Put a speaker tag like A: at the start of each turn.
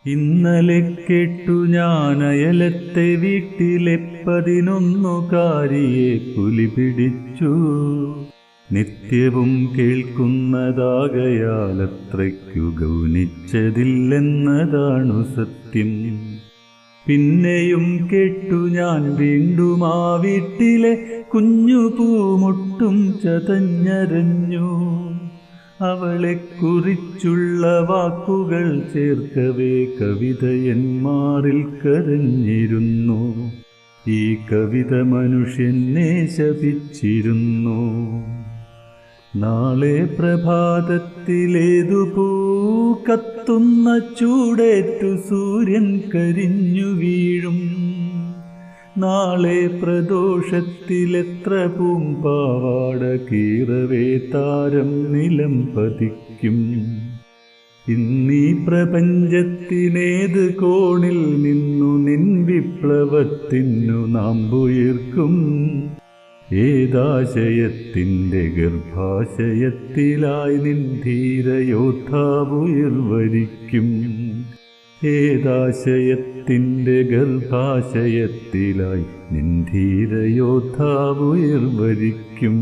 A: ഇന്നലെ കേട്ടു ഞാൻ അയലത്തെ വീട്ടിലെ 11കാരിയെ പുലി പിടിച്ചു. നിത്യവും കേൾക്കുന്നതാകയാൽ അത്രയ്ക്കു ഗൗനിച്ചതില്ലെന്നതാണു സത്യം. പിന്നെയും കേട്ടു ഞാൻ വീണ്ടും ആ വീട്ടിലെ കുഞ്ഞു പൂമുട്ടും ചതഞ്ഞരഞ്ഞു. അവളെക്കുറിച്ചുള്ള വാക്കുകൾ ചേർക്കവേ കവിതയന്മാരിൽ കരഞ്ഞിരുന്നു. ഈ കവിത മനുഷ്യനെ ശപിച്ചിരുന്നു. നാളെ പ്രഭാതത്തിലേതു പൂ കത്തുന്ന ചൂടേറ്റു സൂര്യൻ കരിഞ്ഞു വീഴും. നാളെ പ്രദോഷത്തിലെത്ര പൂമ്പാവാട കീറവേ താരം നിലം പതിക്കും. ഇന്നീ പ്രപഞ്ചത്തിനേത് കോണിൽ നിന്നു നിൻ വിപ്ലവത്തിനു നാമ്പുയർക്കും. ഏതാശയത്തിൻ്റെ ഗർഭാശയത്തിലായി നിൻ ധീരയോദ്ധാവുയർവരിക്കും. ഏതാശയത്തിൻ്റെ ഗർഭാശയത്തിലായി നിൻ ധീരയോദ്ധാവുയർവരിക്കും.